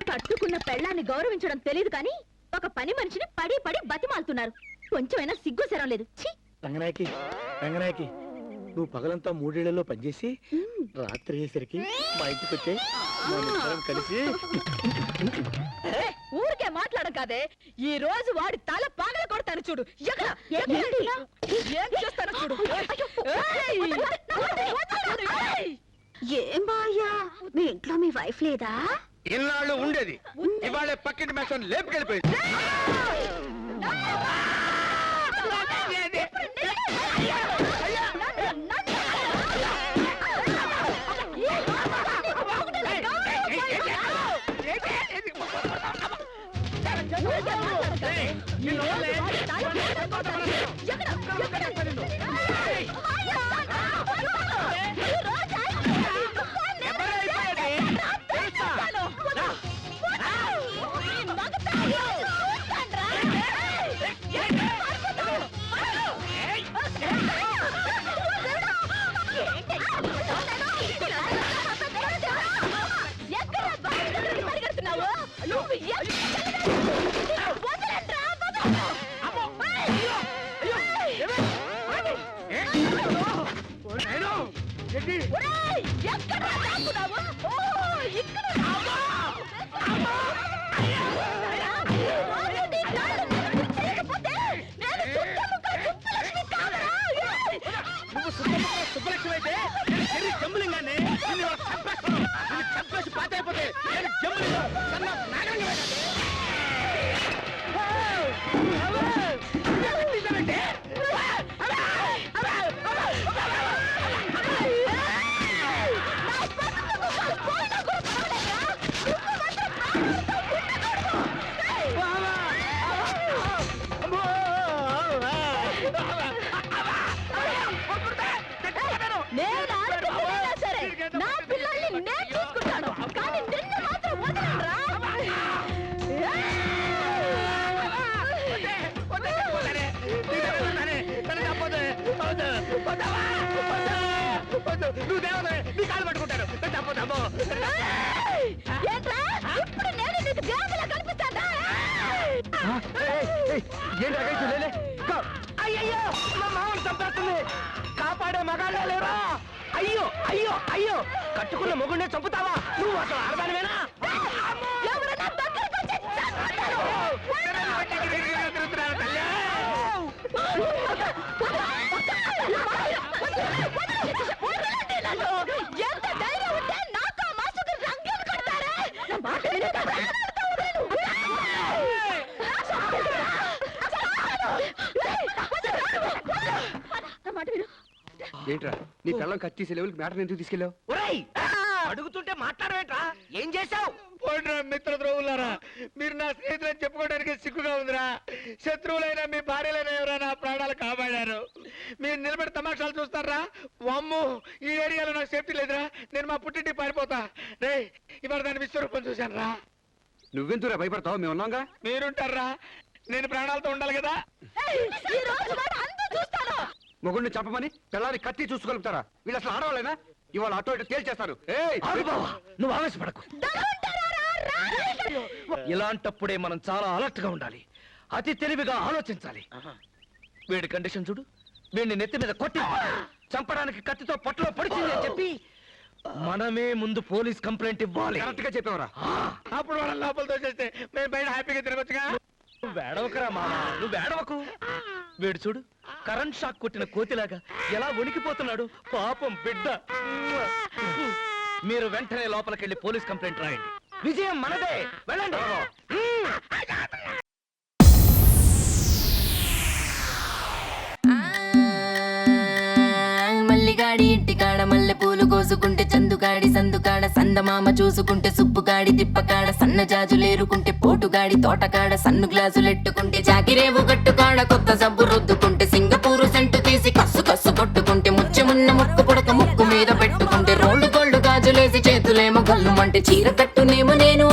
కట్టుకున్న పెళ్ళాన్ని గౌరవించడం తెలియదు కానీ ఒక పని మనిషిని పడి పడి బతిమాలుతున్నారు. కొంచెమైనా సిగ్గు శరం లేదు. ఛీ! రంగనాయకి నువ్వు పగలంతా 3 ఏళ్లలో పనిచేసి రాత్రి అయ్యేసరికి మా ఇంటికి వచ్చే కలిసి ఊరికే మాట్లాడడం కాదే, ఈ రోజు వాడి తల పాగల కొడతాను చూడు. ఏం చేస్తాను చూడు. ఏం బాయ్యా, మీ ఇంట్లో మీ వైఫ్ లేదా? ఇన్నాళ్ళు ఉండేది, ఇవాళ పక్కింటి మేసం లేపుకెళ్ళిపోయింది. సుబ్బలక్ష్మి అయితే జంబులింగాన్ని చంపేసి పాతైపోతే నువ్వు దేవనే నీ కాలు పట్టుకుంటాను. అయ్యో మా మామని చంపేస్తుంది, కాపాడే మగాళ్ళే లేరా? అయ్యో అయ్యో అయ్యో, కట్టుకున్న మొగుడినే చంపుతావా నువ్వు? అసలు ఆడదానివేనా? ఏంట్రా నీ పిల్లం కత్తి లెవెల్కి మ్యాటర్ ఎందుకు తీసుకెళ్ళావు? అడుగుతుంటే మాట్లాడవేంట్రా? ఏం చేశావు? మిత్ర ద్రోవులారా, మీరు నా స్నేహితులని చెప్పుకోవడానికి సిగ్గుగా ఉందిరా. శత్రువులైనా మీ భార్యలైనా ఎవరైనా ప్రాణాలు కాపాడారు. మీరు నిలబడి తమాషాలు చూస్తారా? వామ్మో, ఈ ఏరియాలో నాకు సేఫ్టీ లేదురా. నేను మా పుట్టింటికి పారిపోతా. రే, ఇవాళ దాని విశ్వరూపం చూశాను రా. నువ్వెందుకురా భయపడతావు? మేము ఉన్నాగా. మీరుంటారా? నేను ప్రాణాలతో ఉండాలి కదా. మొగుడిని చంపమని పిల్లాన్ని కత్తి చూసుకోగలుగుతారా? వీళ్ళు అసలు ఆడవాళ్ళైనా? ఇవాళ అటో ఇటు తేల్చేస్తారు. నువ్వు ఆవేశపడకు. ఇలాంటప్పుడే మనం చాలా అలర్ట్ గా ఉండాలి, అతి తెలివిగా ఆలోచించాలి. వీడి కండిషన్ చూడు. వీడిని నెత్తి మీద కొట్టి చంపడానికి కత్తితో పొట్టలో పొడిచింది అని చెప్పి మనమే ముందు పోలీస్ కంప్లైంట్ ఇవ్వాలి. కరెక్ట్ గా చెప్పేవరా? అప్పుడు వాళ్ళ లోపలతో చేస్తే మేము బయట హ్యాపీగా తిరగొచ్చుగా. నువ్వు వేడవకరా మామా, నువ్వు వేడవకు. వీడు చూడు, కరెంట్ షాక్ కొట్టిన కోతిలాగా ఎలా వణికిపోతున్నాడు పాపం బిడ్డ. మీరు వెంటనే లోపలికెళ్ళి పోలీస్ కంప్లైంట్ రాయండి. విజయం మనదే, వెళ్ళండి. మల్లిగాడి ఇంటికాడ మల్లె పూలు కోసుకుంటే చందుగాడి సందుకాడ సందమామ చూసుకుంటే సుబ్బుగాడి తిప్పకాడ సన్న జాజులేరుకుంటే పోటుగాడి తోటకాడ సన్ను గ్లాసులెట్టుకుంటే జాకిరేవు గట్టుకాడ కొత్త సబ్బు రుద్దుకుంటే సింగపూరు సెంటు తీసి కస్సు కస్సు కొట్టుకుంటే ముచ్చెమున్న ముక్కు పుడక ముక్కు మీద పెట్టుకుంటే రోడ్డు గోళ్ళు గాజులేసి చేతులేమో గల్లు అంటే చీర కట్టునేమో నేను